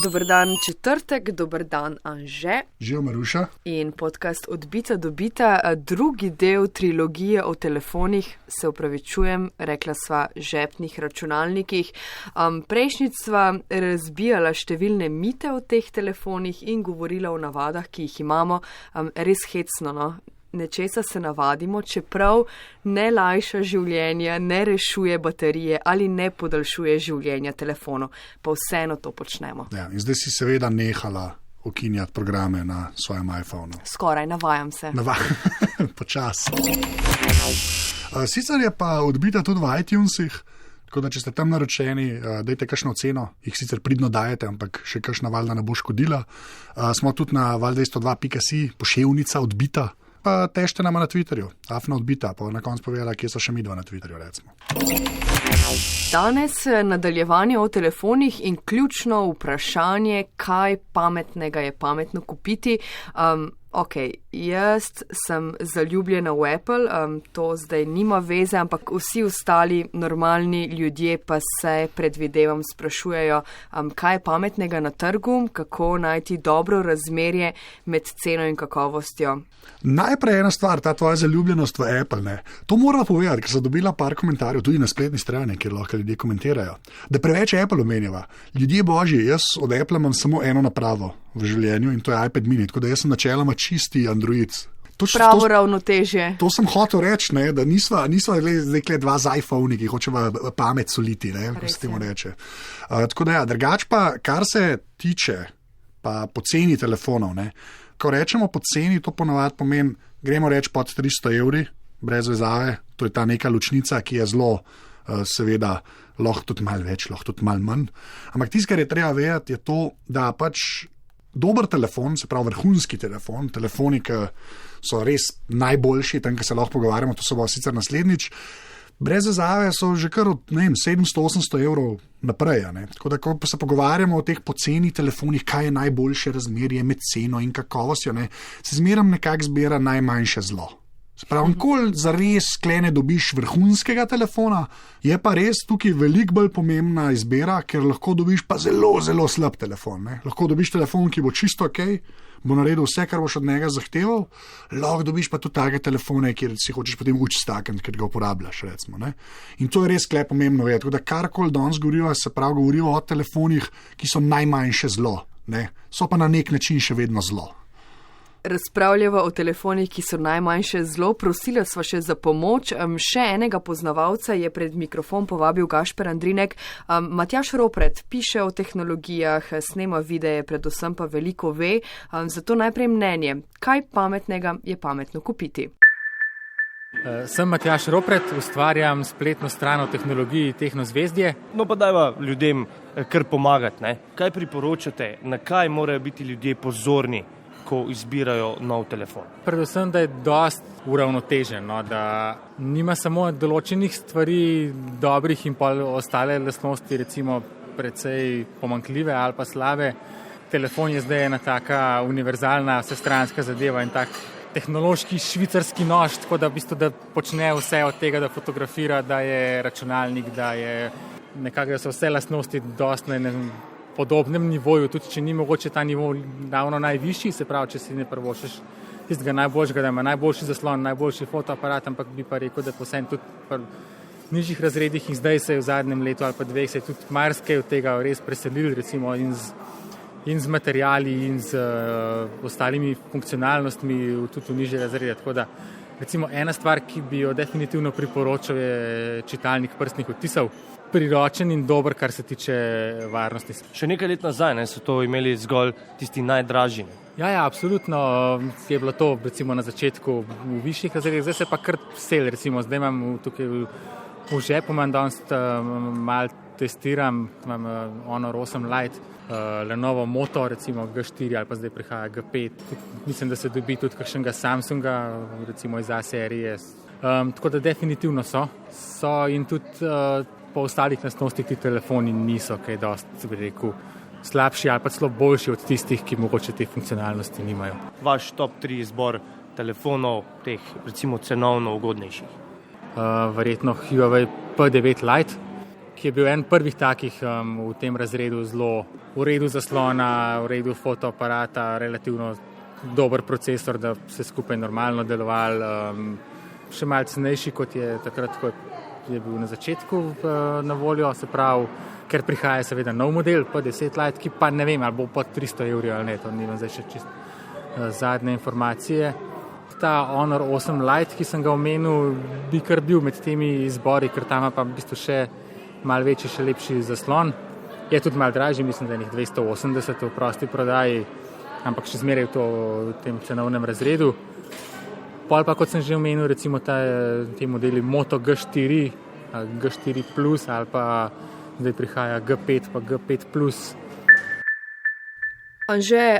Dober dan četrtek, dober dan Anže. Živijo Maruša. In podcast Odbita dobita, drugi del trilogije o telefonih, se opravičujem, rekla sva žepnih računalnikih. Prejšnjič sva razbijala številne mite o teh telefonih in govorila o navadah, ki jih imamo. Res hecno, no? Nečesa se navadimo, čeprav ne lajša življenja, ne rešuje baterije ali ne podaljšuje življenja telefonu, pa vseeno to počnemo. Ja, in zdaj si seveda nehala ukinjati programe na svojem iPhonu. Skoraj, navajam se. Počas. Sicer je pa Odbita tudi v iTunesih, tako da če ste tam naročeni, dajte kakšno oceno, jih sicer pridno dajete, ampak še kakšna valjda ne bo škodila. Smo tudi na val202.si, poševnica Odbita. Pa težte nama na Twitterju, afna Odbita, pa na koncu povedala, kje so še midva na Twitterju, recimo. Danes nadaljevanje o telefonih in ključno vprašanje, kaj pametnega je pametno kupiti. Ok, jaz sem zaljubljena v Apple, to zdaj nima veze, ampak vsi ostali normalni ljudje pa se, predvidevam, sprašujejo, kaj je pametnega na trgu, kako najti dobro razmerje med ceno in kakovostjo. Najprej ena stvar, ta tvoja zaljubljenost v Apple, ne. To mora povedati, ker sem dobila par komentarjev tudi na spletni strani, kjer lahko ljudje komentirajo, da preveč Apple omenjava. Ljudje božji, jaz od Apple imam samo eno napravo v življenju in to je iPad mini, tako da jaz sem načeloma čisti Android. Pravo ravnotežje. To sem hotel reči, ne, da nisva zdaj dva z iPhone, ki hočeva pamet soliti, ne, ko se temu reče. Tako da ja, drugač pa, kar se tiče pa poceni telefonov, ne, ko rečemo poceni, to ponavadi pomeni, gremo reči pod 300 €, brez vezave, to je ta neka ločnica, ki je zelo, seveda, lahko tudi malo več, lahko tudi malo manj. Ampak tisto, kar je treba vedeti, je to, da pač dober telefon, se pravi vrhunski telefon, telefoni, ki so res najboljši, tam, ki se lahko pogovarjamo, to so bo sicer naslednjič, brez vezave so že kar od 700-800 € naprej. Ne? Tako da, ko se pogovarjamo o teh poceni telefonih, kaj je najboljše razmerje med ceno in kakovostjo, ne? Se zmeram nekako zbira najmanjše zlo. Sprav, nikoli zares sklene dobiš vrhunskega telefona, je pa res tukaj veliko bolj pomembna izbira, ker lahko dobiš pa zelo, zelo slab telefon. Ne? Lahko dobiš telefon, ki bo čisto ok, bo naredil vse, kar boš od njega zahteval, lahko dobiš pa tudi take telefone, kjer si hočeš potem stakniti, ker ga uporabljaš, recimo. Ne? In to je res pomembno vedeti. Tako da karkoli danes govorijo, se pravi govorijo o telefonih, ki so najmanjše zlo, ne? So pa na nek način še vedno zlo. Razpravljava o telefonih, ki so najmanjše zlo, prosila sva še za pomoč. Še enega poznavalca je pred mikrofon povabil Gašper Andrinek. Matjaž Ropret piše o tehnologijah, snema videe, predvsem pa veliko ve, zato najprej mnenje, kaj pametnega je pametno kupiti. Sem Matjaž Ropret, ustvarjam spletno stran o tehnologiji Tehnozvezdje. No pa dajva ljudem kar pomagati, ne? Kaj priporočate, na kaj morajo biti ljudje pozorni, ko izbirajo nov telefon? Predvsem, da je dost uravnotežen, no, da nima samo določenih stvari dobrih in pa ostale lastnosti, recimo precej pomanjkljive ali pa slabe. Telefon je zdaj ena taka univerzalna, vsestranska zadeva in tak tehnološki švicarski nož, tako da v bistvu da počne vse od tega, da fotografira, da je računalnik, da je nekako, da so vse lastnosti dost na podobnem nivoju, tudi če ni mogoče ta nivo davno najvišji, se pravi, če si ne prvošiš tistega najboljšega, da ima najboljši zaslon, najboljši fotoaparat, ampak bi pa rekel, da posebno tudi v nižjih razredih in zdaj se je v zadnjem letu ali pa dveh se je tudi marsikaj od tega res preselil, recimo in z materiali in z ostalimi funkcionalnostmi tudi v nižje razrede. Tako da recimo ena stvar, ki bi jo definitivno priporočal, je čitalnik prstnih odtisov. Priročen in dober, kar se tiče varnosti. Še nekaj let nazaj so to imeli zgolj tisti najdražji. Ja, absolutno je bilo to recimo na začetku v višjih razredih, zdaj se pa kar sel, recimo zdaj imam tukaj v žepu, imam danes malo testiram, imam Honor 8 Lite, Lenovo Moto, recimo G4 ali pa zdaj prihaja G5, mislim, da se dobi tudi kakšnega Samsunga, recimo iz A serije, tako da definitivno so in tudi po ostalih lastnostih ti telefoni niso kaj dosti, bi rekel, slabši ali pa celo boljši od tistih, ki mogoče te funkcionalnosti nimajo. Vaš top 3 izbor telefonov, teh recimo cenovno ugodnejših? Verjetno Huawei P9 Lite, ki je bil en prvih takih v tem razredu, zelo v redu zaslona, v redu fotoaparata, relativno dober procesor, da se skupaj normalno deloval, še malce cenejši, kot je takrat, kot je bil na začetku na voljo, se pravi, ker prihaja seveda nov model, P10 Lite, ki pa ne vem, ali bo pod 300 € ali ne, to nimam zdaj še čisto zadnje informacije. Ta Honor 8 Lite, ki sem ga omenil, bi kar bil med temi izbori, ker tam pa v bistvu še malo večji, še lepši zaslon. Je tudi malo dražji, mislim, da je 280 v prosti prodaji, ampak še zmeraj v tem cenovnem razredu. Pol pa, kot sem že omenil, recimo te modeli Moto G4, G4 Plus ali pa zdaj prihaja G5 pa G5 Plus. Anže,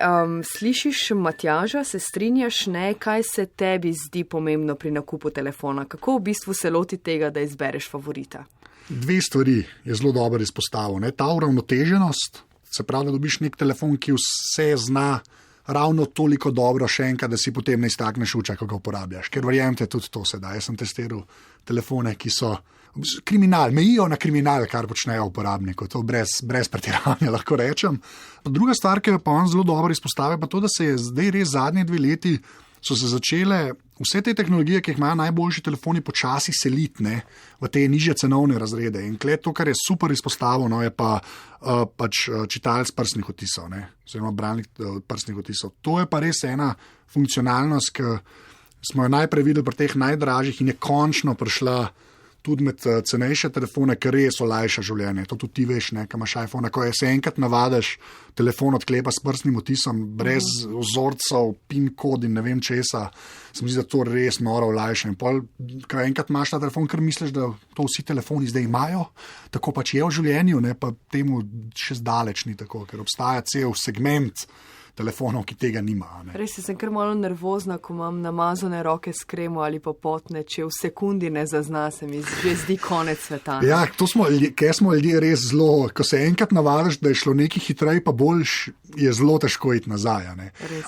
slišiš Matjaža, se strinjaš, ne? Kaj se tebi zdi pomembno pri nakupu telefona? Kako v bistvu se loti tega, da izbereš favorita? Dve stvari je zelo dobro izpostavil. Ta uravnoteženost, se pravi, da dobiš nek telefon, ki vse zna ravno toliko dobro še enkrat, da si potem ne iztakneš uča, ko ga uporabljaš. Ker verjemite, tudi to sedaj. Jaz sem testiral telefone, ki so kriminal, mejijo na kriminal, kar počnejo uporabniku. To brez pretiravanja lahko rečem. Druga stvar, ki je pa on zelo dobro izpostavil, pa to, da se je zdaj res zadnje 2 leti so se začele vse te tehnologije, ki jih imajo najboljši telefoni, počasi seliti v te nižje cenovne razrede. In to, kar je super izpostavil, je pa pač čitalec prstnih odtisov, oziroma bralnik prstnih odtisov. To je pa res ena funkcionalnost, ki smo jo najprej videli pri teh najdražjih in je končno prišla tudi med cenejše telefone, ker res olajša življenje. To tudi ti veš, ko imaš iPhone, ko se enkrat navadiš, telefon odklepa s prstnim odtisom, brez vzorcev, PIN kod in ne vem česa, se mi zdi, da to res noro olajša. In pol, ko enkrat imaš ta telefon, ker misliš, da to vsi telefoni zdaj imajo, tako pač je v življenju, pa temu še zdaleč ni tako, ker obstaja cel segment telefonov, ki tega nima. Res sem kar malo nervozna, ko imam namazane roke s kremo ali pa potne, če v sekundi ne zazna, se mi že zdi konec sveta. Ja, smo ljudje res zelo, ko se enkrat navadiš, da je šlo nekaj hitreje pa boljš, je zelo težko iti nazaj.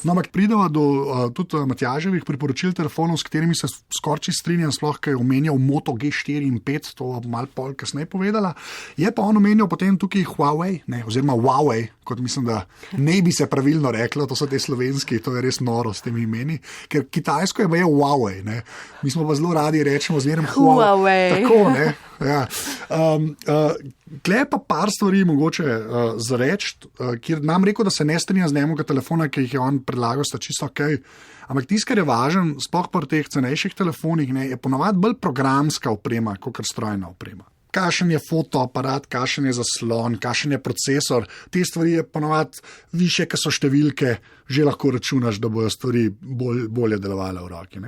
No, ampak prideva do tudi Matjaževih priporočil telefonov, s katerimi se skorči strinjam, sploh, ki je omenjal Moto G4 in 5, to malo pol kasneje povedala. Je pa on omenjal potem tukaj Huawei, oziroma Huawei, kot mislim, da ne bi se pravilno reklo, to so te slovenski, to je res noro s temi imeni, ker kitajsko je Huawei, mi smo pa zelo radi rečemo zmeraj Huawei. Tako, ja. Klej pa par stvari mogoče zareči, kjer nam rekel, da se ne strinja z njemu, telefona, ki jih je on predlagal, sta čisto ok. Ampak tisto, kar je važen, sploh pri teh cenejših telefonih, je ponovadi bolj programska oprema, kot strojna oprema. Kakšen je fotoaparat, kakšen je zaslon, kakšen je procesor, te stvari je ponovadi više, ko so številke, že lahko računaš, da bojo stvari bolje delovale v roki.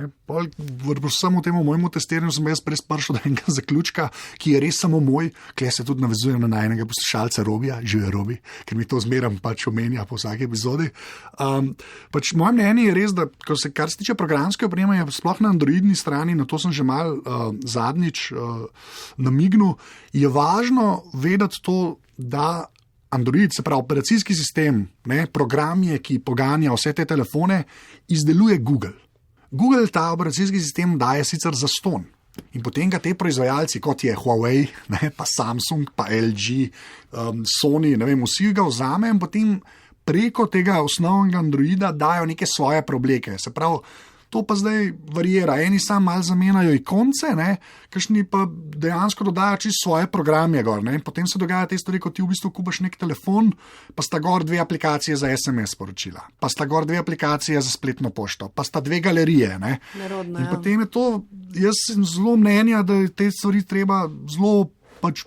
Samo temu mojemu testiranju sem jaz res prišel do enega zaključka, ki je res samo moj, kjer se tudi navezujem na najnega poslušalca Robija, živi Robi, ker mi to zmeram pač omenja po vsaki epizodi. Pač moje mnenje je res, da kar se tiče programske opreme, je sploh na androidni strani, na to sem že mal zadnjič namignil, je važno vedeti to, da Android, se pravi operacijski sistem, program je, ki poganja vse te telefone, izdeluje Google. Google ta operacijski sistem daje sicer zastonj. In potem ga te proizvajalci, kot je Huawei, pa Samsung, pa LG, Sony, vsi ga vzamejo in potem preko tega osnovnega Androida dajo neke svoje preobleke. Se pravi, to pa zdaj variira. Eni sam malo zamenjajo ikonce, kakšni pa dejansko dodajo čisto svoje programe gor. Potem se dogaja te stvari, ko ti v bistvu kupaš nek telefon, pa sta gor 2 aplikacije za SMS sporočila, pa sta gor 2 aplikacije za spletno pošto, pa sta 2 galerije. Nerodno, in potem je to, jaz sem zelo mnenja, da je te stvari treba zelo pač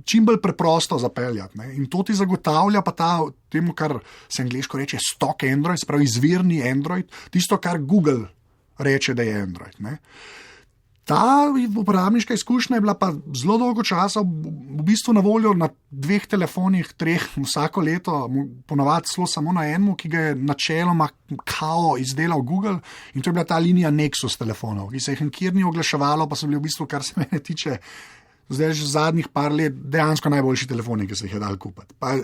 čim bolj preprosto zapeljati. In to ti zagotavlja pa temu, kar se angleško reče stock Android, se pravi izvirni Android, tisto, kar Google reče, da je Android. Ta uporabniška izkušnja je bila pa zelo dolgo časa v bistvu na voljo na 2 telefonih, 3 vsako leto, ponovadi celo samo na enemu, ki ga je načeloma kao izdelal Google, in to je bila ta linija Nexus telefonov, ki se jih nikjer ni oglaševalo, pa so bili v bistvu, kar se mene tiče, zdaj že zadnjih par let dejansko najboljši telefoni, ki se jih je dal kupiti. Pa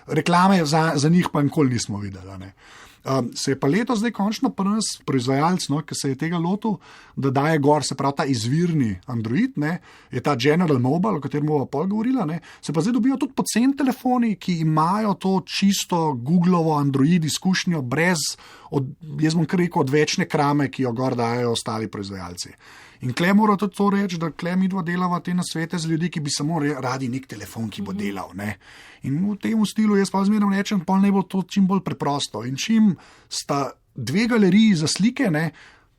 reklame za njih pa nikoli nismo videli. Se je pa letos zdaj končno pri nas proizvajalec, no, ki se je tega lotil, da daje gor, se pravi ta izvirni Android, ne, je ta General Mobile, o katerem bomo pol govorila, ne, se pa zdaj dobijo tudi poceni telefoni, ki imajo to čisto Googlovo Android izkušnjo brez, jaz bom kar rekel, odvečne krame, ki jo gor dajo ostali proizvajalci. In kle mora tudi to reči, da kle midva delava te nasvete z ljudi, ki bi samo radi nek telefon, ki bo delal. Ne? In v tem stilu jaz pa zmerno rečem, pa naj bo to čim bolj preprosto. In čim sta dve galeriji za slike, ne,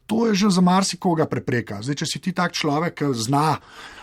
to je že za marsikoga prepreka. Zdaj, če si ti tak človek, ki zna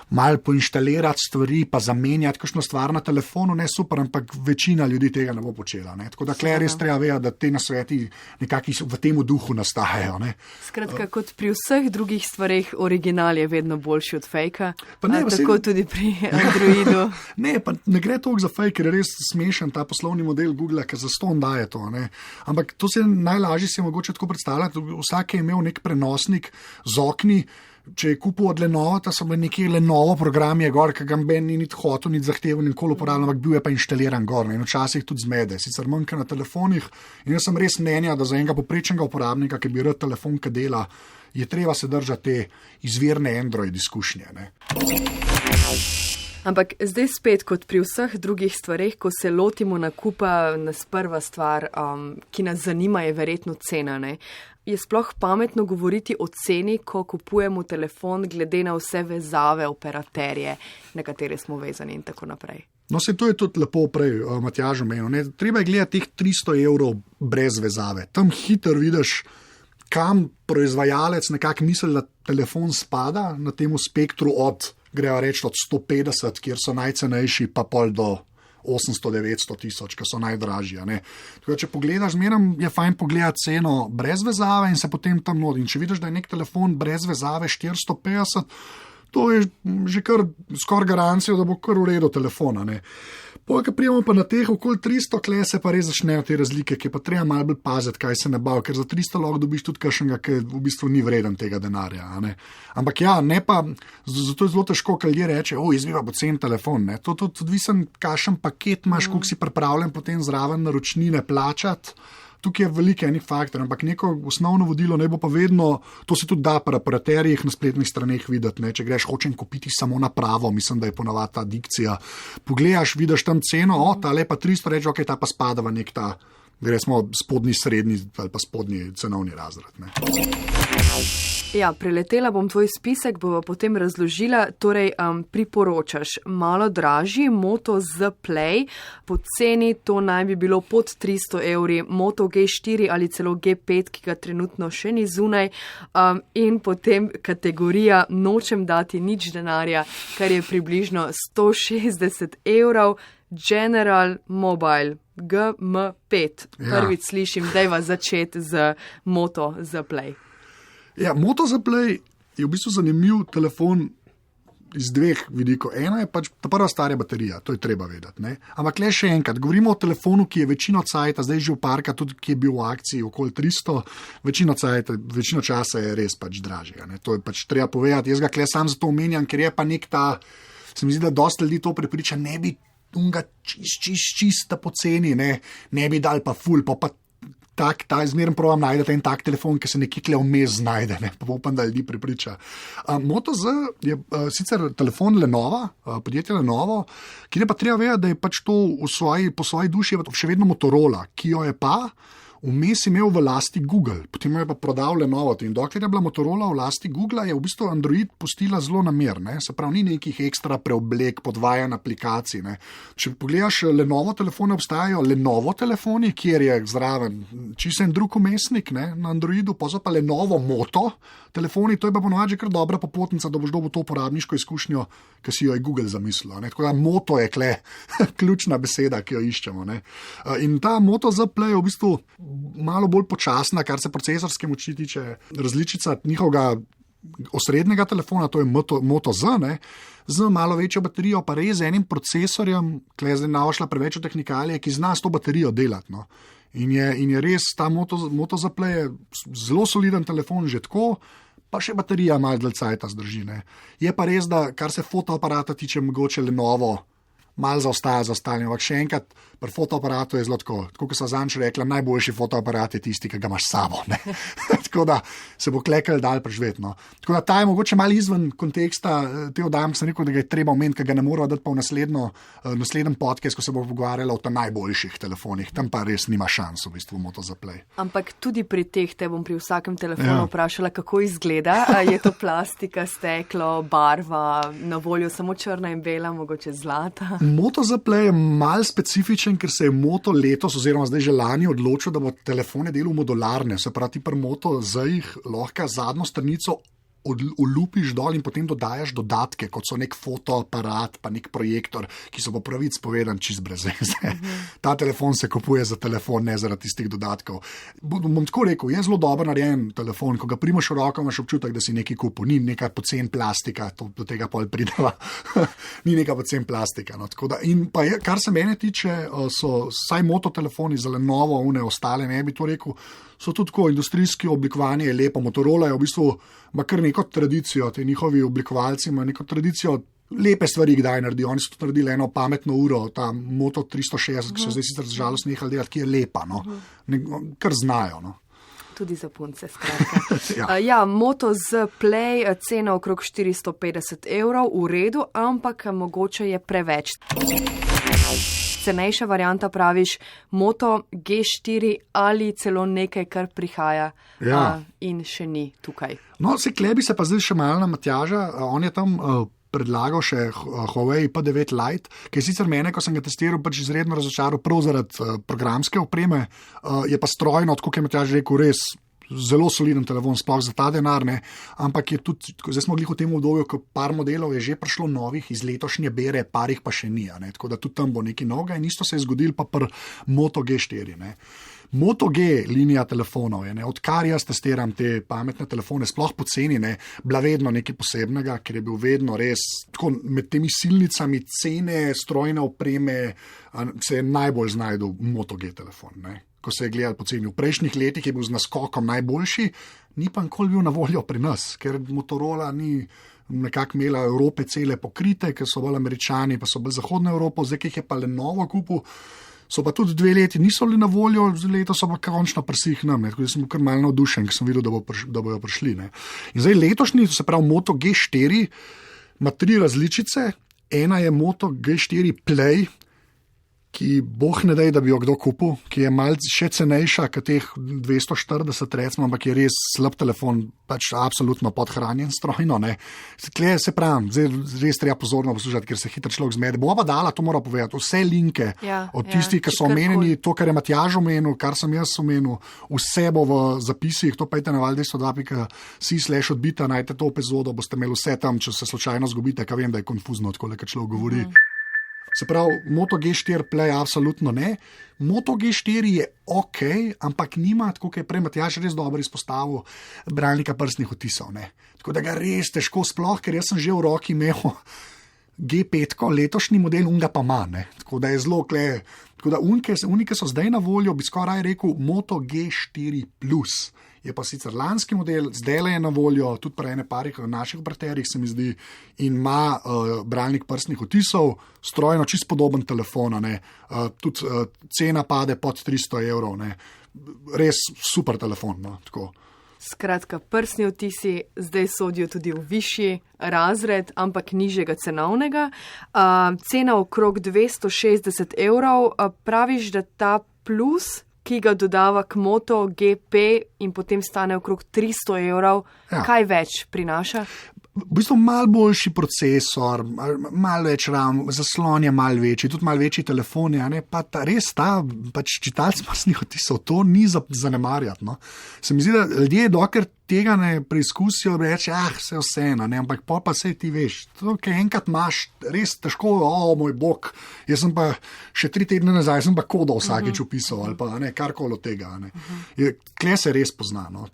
malo poinštalirati stvari, pa zamenjati kakšno stvar na telefonu, ne super, ampak večina ljudi tega ne bo počela. Ne? Tako da kle res treba vedeti, da te nasveti nekako v tem duhu nastajajo. Ne? Skratka, kot pri vseh drugih stvareh, original je vedno boljši od fejka, tako tudi pri Androidu. Ne, pa ne gre toliko za fejk, ker je res smešen ta poslovni model Google, ker zastonj daje to. Ne? Ampak to se najlažje si mogoče tako predstavljati. Vsak je imel nek prenosnik z okni. Če je kupil od Lenovo, ta so bili neki Lenovo programi gor, ki ga ben ni niti hotel, niti zahteval, nikoli uporabljal, ampak bil je pa inštaliran gor. Ne? In včasih tudi zmede, sicer manjka na telefonih. In jaz sem res mnenja, da za enega poprečnega uporabnika, ki bi rad telefon, ki dela, je treba se držati te izvirne Android izkušnje. Ne? Ampak zdaj spet, kot pri vseh drugih stvareh, ko se lotimo nakupa, nas prva stvar, ki nas zanima, je verjetno cena. Ne? Je sploh pametno govoriti o ceni, ko kupujemo telefon, glede na vse vezave, operaterje, na katere smo vezani in tako naprej? No, se to je tudi lepo prej Matjaž omenil. Treba je gledati teh 300 € brez vezave. Tam hitro vidiš, kam proizvajalec nekako misli, da telefon spada na temu spektru od, grejo reči, od 150, kjer so najcenejši, pa pol do 800-900 tisoč, ki so najdražji. Tako, če pogledaš, zmeraj je fajn pogledati ceno brez vezave in se potem tam nodi. In če vidiš, da je nek telefon brez vezave 450, to je že kar skoraj garancijo, da bo kar v redu telefona. Ko prijemo pa na teh okoli 300, kle se pa res začnejo te razlike, ki pa treba malo bolj paziti, kaj se nabav, ker za 300 lahko dobiš tudi kakšnega, ki v bistvu ni vreden tega denarja. Ampak ja, ne pa, zato je zelo težko, kaj ljudje reče, jaz bi pa pocen telefon. To tudi odvisen, kakšen paket imaš, koliko si pripravljen potem zraven naročnine plačati. Tukaj je veliko enih faktorjev, ampak neko osnovno vodilo ne bo pa vedno, to se tudi da pri operaterjih na spletnih straneh videti, ne? Če greš, hočem kupiti samo napravo, mislim, da je ponavadi ta dikcija. Pogledaš, vidiš tam ceno, ta lepa 300, reče, ok, ta pa spada v nek ta, gremo spodnji, srednji ali pa spodnji cenovni razred. Ne? Ja, preletela bom tvoj spisek, bova potem razložila. Torej, priporočaš malo dražji Moto Z Play, po ceni to naj bi bilo pod 300 €, Moto G4 ali celo G5, ki ga trenutno še ni zunaj, in potem kategorija nočem dati nič denarja, kar je približno 160 €, General Mobile, GM5. Prvič slišim, dajva začeti z Moto Z Play. Ja, Moto Z Play je v bistvu zanimiv telefon iz dveh vidikov. Ena je pač ta prva stara baterija, to je treba vedeti. Ne? Ampak le še enkrat, govorimo o telefonu, ki je večino cajta, zdaj že v parka, tudi ki je bil v akciji okoli 300, večino časa je res pač dražje. To je pač treba povedati. Jaz ga kle sam zato omenjam, ker je pa nek ta, se mi zdi, da dosti ljudi to prepriča, ne bi unga čista poceni, ne bi dal pa ful, pa ta zmerno provam najdete en tak telefon, ki se nekje tle vmes znajde, pa upam, da ljudi prepriča. Moto Z je sicer telefon Lenovo, podjetje Lenovo, ki je pa treba vedeti, da je pač to po svoji duši še vedno Motorola, ki jo je pa vmes imel v lasti Google, potem je pa prodal Lenovo. In dokler je bila Motorola v lasti Google, je v bistvu Android pustila zelo namer, se pravi, ni nekih ekstra preoblek, podvajanj aplikacij. Če pogledaš Lenovo telefone, obstajajo Lenovo telefoni, kjer je zraven čisto en drug umestnik na Androidu, pa so pa Lenovo Moto telefoni, to je pa ponovadi že kar dobra popotnica, da boš dobil to uporabniško izkušnjo, ki si jo je Google zamislil. Tako da Moto je kle ključna beseda, ki jo iščemo. In ta Moto Z Play je v bistvu malo bolj počasna, kar se procesorske moči tiče, različica njihovega osrednjega telefona, to je Moto Z, z malo večjo baterijo, pa res z enim procesorjem, kle zdaj navašla preveč v tehnikalije, ki zna s to baterijo delati. In je res ta Moto Z Play je zelo soliden telefon že tako, pa še baterija malo dalj cajta zdrži. Je pa res, da kar se fotoaparata tiče, mogoče Lenovo malo zaostaja za ostalim. Ampak še enkrat, pri fotoaparatu je zelo tako, kot so zanč rekla, najboljši fotoaparat je tisti, ki ga imaš s sabo. Tako da se bo klekel dal preživeti. No. Tako da ta je mogoče malo izven konteksta te oddaje, sem rekel, da ga je treba omeniti, ker ga ne moramo dati pa v naslednjem podcast, ko se bo pogovarjala o najboljših telefonih. Tam pa res nima šans v bistvu Moto za Play. Ampak tudi pri teh te bom pri vsakem telefonu vprašala, kako izgleda. Je to plastika, steklo, barva, na voljo samo črna in bela, mogoče zlata. Moto za Play je mal specifičen, ker se je Moto letos oziroma zdaj že lani odločil, da bo telefone delal modularne. Se pravi, pri Moto Z-jih lahko zadnjo stranico ulupiš dol in potem dodajaš dodatke, kot so nek fotoaparat, pa nek projektor, ki so po pravic povedan čist brez veze. Ta telefon se kupuje za telefon, ne zaradi tistih dodatkov. Bom tako rekel, je zelo dobro narejen telefon, ko ga primaš v roko, imaš občutek, da si nekaj kupil. Ni neka pocen plastika, do tega pol prideva. Ni neka pocen plastika. No. Da, in pa je, kar se mene tiče, so vsaj Moto telefoni za Lenovo, one ostale, ne bi to rekel, so tudi tako industrijski oblikovanje je lepo. Motorola je v bistvu ima kar neko tradicijo, te njihovi oblikovalci imajo neko tradicijo lepe stvari, kdaj naredijo. Oni so tudi naredili eno pametno uro, ta Moto 360, ki so zdaj sicer žalost nehali delati, ki je lepa, no. Kar znajo. No. Tudi za punce, skratka. Moto Z Play, cena okrog 450 €, v redu, ampak mogoče je preveč. Cenejša varianta praviš Moto G4 ali celo nekaj, kar prihaja in še ni tukaj. No, se klebi se pa zdaj še malo na Matjaža. On je tam predlagal še Huawei P9 Lite, ki je sicer mene, ko sem ga testiral, pač izredno razočaral prav zaradi programske opreme. Je pa strojno, tako kot je Matjaž rekel, res zelo soliden telefon, sploh za ta denar, ne, ampak je tudi, zdaj smo glih v tem obdobju, ko par modelov je že prišlo novih iz letošnje bere, par jih pa še ni, ne, tako da tudi tam bo nekaj novega in isto se je zgodilo pa pri Moto G4, ne. Moto G linija telefonov je, ne, odkar jaz testiram te pametne telefone, sploh poceni, ne, bila vedno nekaj posebnega, ker je bil vedno res, tako med temi silnicami cene, strojne opreme, se je najbolj znajdel Moto G telefon, ne. Ko se je gledal poceni. V prejšnjih letih je bil z naskokom najboljši, ni pa nikoli bil na voljo pri nas, ker Motorola ni nekako imela Evrope cele pokrite, ker so bolj Američani, pa so bolj zahodna Evropa, zdaj, ki jih je pa Lenovo kupil, so pa tudi 2 leti niso bili na voljo, leto so pa končno prsih nam, tako da sem bil kar malo navdušen, ker sem videl, da bojo prišli. Ne. In zdaj letošnji, to se pravi Moto G4, ima 3 različice, ena je Moto G4 Play, ki boh ne dej, da bi jo kdo kupil, ki je malce še cenejša kot teh 240 recimo, ampak je res slab telefon, pač absolutno podhranjen strojno, ne. Tle se pravim, zdaj res treba pozorno poslušati, ker se hitro človek zmede. Bo pa dala, to mora povedati, vse linke od tistih, ki so omenjeni, to, kar je Matjaž omenil, kar sem jaz omenil, vse bo v zapisih, to pa je na val202.si/odbita, najte to epizodo, boste imeli vse tam, če se slučajno zgubite, ker vem, da je konfuzno, tako le, kad človek govori. Se pravi, Moto G4 Play absolutno ne. Moto G4 je ok, ampak nima, tako kot je prej Matjaž res dobro izpostavil, bralnika prstnih odtisov. Ne. Tako da ga res težko sploh, ker jaz sem že v roki imel G5, letošnji model, unga pa ima. Ne. Tako da je zelo kle. Tako da unike so zdaj na voljo, bi skoraj rekel Moto G4 Plus. Je pa sicer lanski model, zdaj je na voljo, tudi pri ene parih naših operaterjih se mi zdi, in ima bralnik prstnih odtisov, strojno čist podoben telefon, tudi cena pade pod 300 €, ne. Res super telefon. No, tako. Skratka, prstni odtisi zdaj sodijo tudi v višji razred, ampak nižjega cenovnega. Cena okrog 260 €, praviš, da ta plus, ki ga dodava k Moto GP in potem stane okrog 300 €, kaj več prinaša? V bistvu malo boljši procesor, malo več RAM, zaslon je malo večji, tudi malo večji telefon, pa res ta pač čitalc prstnih odtisov, to ni zanemarjati. No. Se mi zdi, da ljudje dokler tega ne preizkusijo, reče, vse vseeno, ampak pa sej ti veš, to, kaj enkrat imaš, res težko, moj bog, jaz sem pa še 3 tedne nazaj, sem pa kodo vsakeč upisal, ali pa karkoli od tega. Kle se res pozna. No.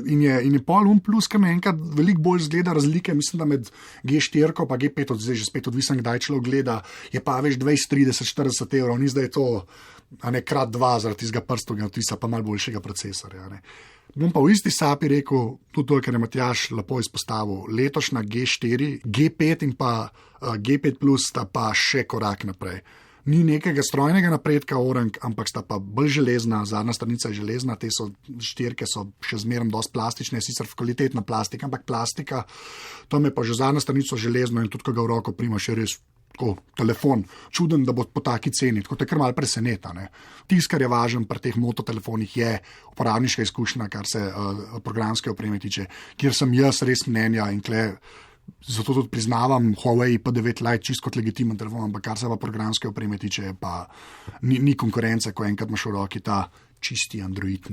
In je pol plus, kar me enkrat veliko bolj zgleda razlike, mislim, da med G4 pa G5, zdaj že spet odvisen, kdaj človek gleda, je pa več 20, 30, 40 €, ni zdaj to krat 2 zaradi tistega prstovega odtisa, pa malo boljšega procesorja. Bom pa v isti sapi rekel, tudi to, kar je Matjaž lepo izpostavil, letošnja G4, G5 in pa G5 plus sta pa še korak naprej. Ni nekega strojnega napredka Orange, ampak sta pa bolj železna, zadnja stranica je železna, te so štirke so še zmeraj dosti plastične, sicer kvalitetna plastika, ampak plastika, tam je pa že zadnja stranica železno in tudi, ko ga v roko primaš, je res tako, telefon, čuden, da bo po taki ceni, tako te kar malo preseneta. Tisto, kar je važno pri teh mototelefonih, je uporabniška izkušnja, kar se programske opreme tiče, kjer sem jaz res mnenja in zato tudi priznavam Huawei P9 Lite čist kot legitimen telefon, ampak kar se pa programske opreme tiče, pa ni konkurence, ko enkrat imaš v roki ta čisti Android,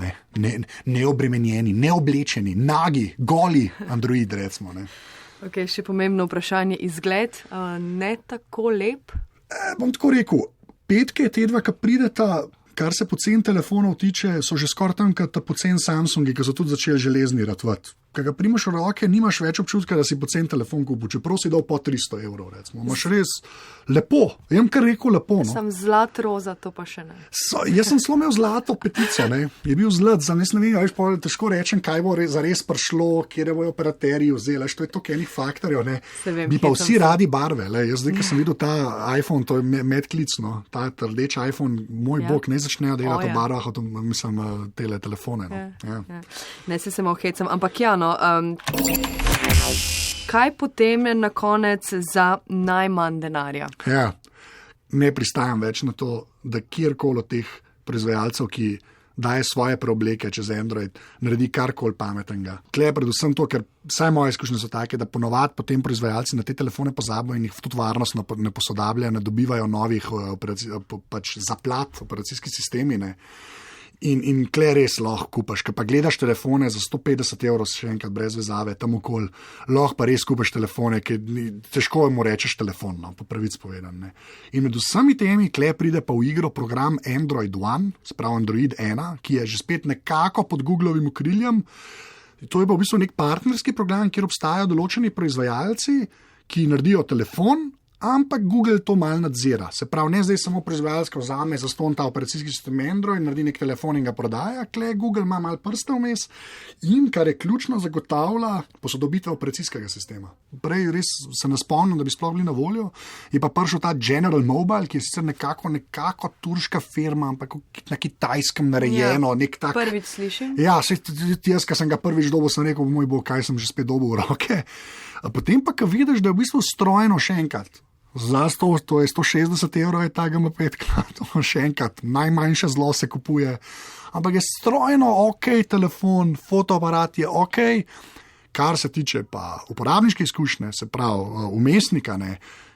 neobremenjeni, neoblečeni, nagi, goli Android, recimo. Okay, še pomembno vprašanje, izgled, ne tako lep? Bom tako rekel, petke te dva, ki prideta, kar se pocen telefonov tiče, so že skoraj tam, kot pocen Samsungi, ki so tudi začeli železni ratovati. Ko ga primaš v roke, nimaš več občutka, da si pocen telefon kupil, čeprav si dal po 300 €, recimo. Imaš res lepo, jaz kar rekel lepo. No. Sem zlat roza, to pa še ne. Jaz sem zelo imel zlato petico, je bil zlat, ne vem, težko rečem, kaj bo zares prišlo, kjer bojo operaterji vzeli, to je toliko enih faktorjev, bi pa vsi radi barve, jaz zdaj, ko sem videl ta iPhone, to je medklic, ta rdeč iPhone, moj bog, ne začnejo delati v barvah, mislim, tele telefone. Ja. Ne se malo hecam, ampak ja, kaj potem je na konec za najmanj denarja? Ja, ne pristajam več na to, da kjerkoli od teh proizvajalcev, ki daje svoje preobleke čez Android, naredi karkoli pametnega. Tle je predvsem to, ker vsaj moje izkušnje so take, da ponovadi potem proizvajalci na te telefone pozabijo in jih tudi varnostno ne posodabljajo, ne dobivajo novih zaplat, operacijski sistemi, In kle res lahko kupaš, ko pa gledaš telefone za 150 €, še enkrat brez vezave, tam okoli, lahko pa res kupaš telefone, ki težko mu rečeš telefon, po pravic povedan. In med vsemi temi kle pride pa v igro program Android One, sprav Android 1, ki je že spet nekako pod Googlovim okriljem. To je pa v bistvu nek partnerski program, kjer obstajajo določeni proizvajalci, ki naredijo telefon, ampak Google to malo nadzira. Se pravi, ne zdaj samo proizvajalska vzame za ston ta operacijski sistem Android, naredi nek telefon in ga prodaja, kle Google ima malo prste vmes in, kar je ključno, zagotavlja posodobitev operacijskega sistema. Prej res se ne spomnim, da bi sploh bili na voljo, je pa prišel ta General Mobile, ki je sicer nekako turška firma, ampak na kitajskem narejeno. Ja, prvič slišim. Ja, jaz, ko sem ga prvič dobil, sem rekel, moj bog, kaj sem že spet dobil v roke. Potem pa, ko vidiš, da je v bistvu strojno še enkrat, to je 160 €, je ta GM5, to še enkrat, najmanjše zlo se kupuje, ampak je strojno ok, telefon, fotoaparat je ok, kar se tiče pa uporabniške izkušnje, se pravi umestnika,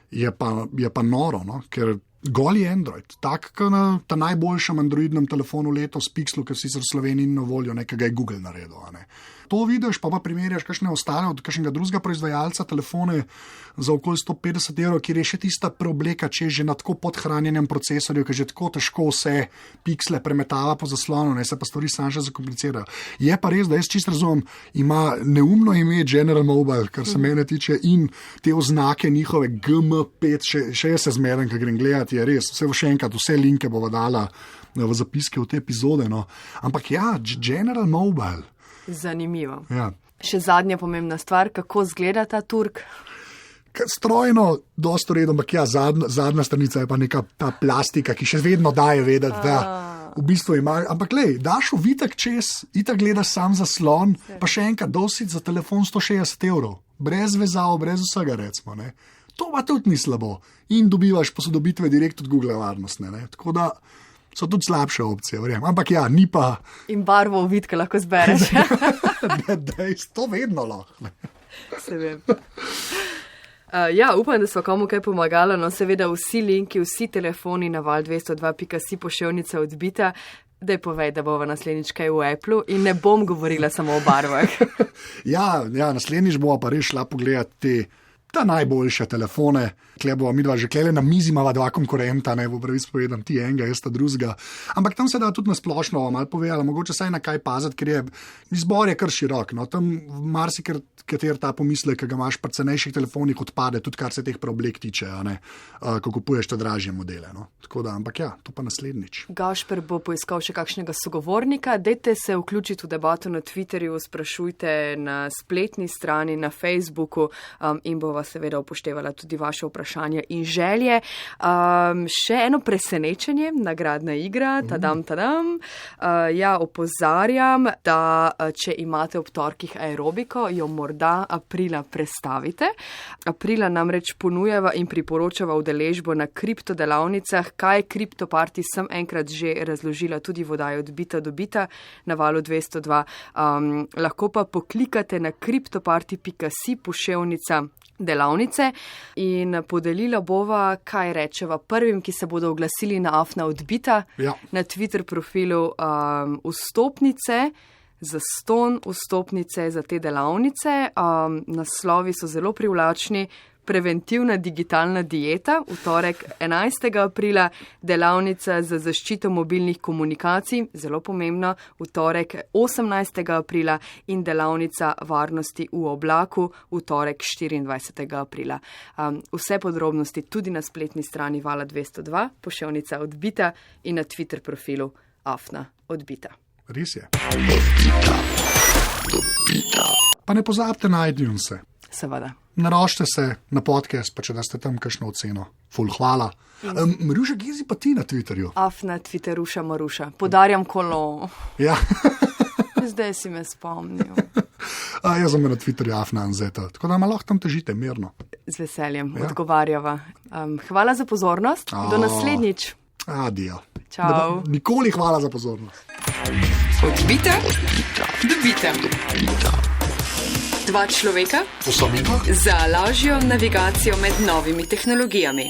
je pa noro, ker goli Android, tak na ta najboljšem Androidnem telefonu letos Pixelu, ker sicer v Sloveniji ni na voljo, nekaj je Google naredil. To vidiš, pa primerjaš kakšne ostale od kakšnega drugega proizvajalca telefone za okoli 150 €, kjer je še tista preobleka, če je že na tako podhranjenem procesorju, ker že tako težko vse piksle premetava po zaslonu, se pa stvari sam še zakomplicirajo. Je pa res, da jaz čisto razumem, ima neumno ime General Mobile, kar se mene tiče, in te oznake njihove GM5, še jaz se zmeren, ko grem gledati, je res, še enkrat, vse linke bova dala v zapiske v te epizode, ampak ja, General Mobile. Zanimivo. Ja. Še zadnja pomembna stvar, kako izgleda ta Turk? Strojno, dosto redo, ampak ja, zadnja stranica je pa neka ta plastika, ki še vedno daje vedeti, da v bistvu ima, ampak lej, daš ovitek čez, itak gledaš sam zaslon, pa še enkrat dosit za telefon 160 €, brez vezav, brez vsega, recimo, To pa tudi ni slabo in dobivaš posodobitve direkt od Google varnostne, tako da so tudi slabše opcije, verjamem. Ampak ja, ni pa. In barvo ovitka lahko zbereš. To vedno lahko. Se vem. Ja, upam, da smo komu kaj pomagali, seveda vsi linki, vsi telefoni na val202.si poševnica odbita, da je povej, da bo v naslednjič kaj v Applu in ne bom govorila samo o barvah. Ja, naslednjič bo pa res šla pogledati ta najboljše telefone. Kle bo midva že klele na mizi, imava dva konkurenta, ne bo pravi spovedam, ti enega, jaz ta drugega. Ampak tam se da tudi na splošno malo povedala, mogoče saj na kaj paziti, ker je izbor je kar širok. No, tam marsikateri ta pomislek, ki ga imaš pri cenejših telefonih, odpade, tudi kar se teh preoblek tiče, ko kupuješ te dražje modele. No. Tako da, ampak ja, to pa naslednjič. Gašper bo poiskal še kakšnega sogovornika, dajte se vključiti v debato na Twitterju, sprašujte na spletni strani, na Facebooku in bova seveda upoštevala tudi vaše vprašanja in želje. Še eno presenečenje, nagradna igra, tadam. Ja, opozarjam, da če imate ob torkih aerobiko, jo morda aprila prestavite. Aprila namreč ponujava in priporočava udeležbo na kriptodelavnicah, kaj kriptoparti sem enkrat že razložila tudi v oddaji Odbita do bita na Valu 202. Lahko pa poklikate na kriptoparti.si poševnica delavnice in podelila bova, kaj rečeva prvim, ki se bodo oglasili na Afna Odbita, na Twitter profilu vstopnice, zastonj vstopnice za te delavnice. Naslovi so zelo privlačni. Preventivna digitalna dieta, v torek 11. aprila, delavnica za zaščito mobilnih komunikacij, zelo pomembno, v torek 18. aprila in delavnica varnosti v oblaku, v torek 24. aprila. Vse podrobnosti tudi na spletni strani Vala 202, poševnica Odbita in na Twitter profilu Afna Odbita. Res je. Pa ne pozabite na iTunes. Seveda. Naročite se na podcast, pa če da ste tam kakšno oceno. Ful, hvala. Maruša, kje si pa ti na Twitterju? Afna Twitteruša Maruša. Podarjam kolo. Ja. Zdaj si me spomnil. Jaz sem na Twitterju Afna Anzeta, tako da malo tam težite mirno. Z veseljem, odgovarjava. Hvala za pozornost. Do naslednjič. Adijo. Čau. Nikoli hvala za pozornost. Odbita, dobita. Dva človeka za lažjo navigacijo med novimi tehnologijami.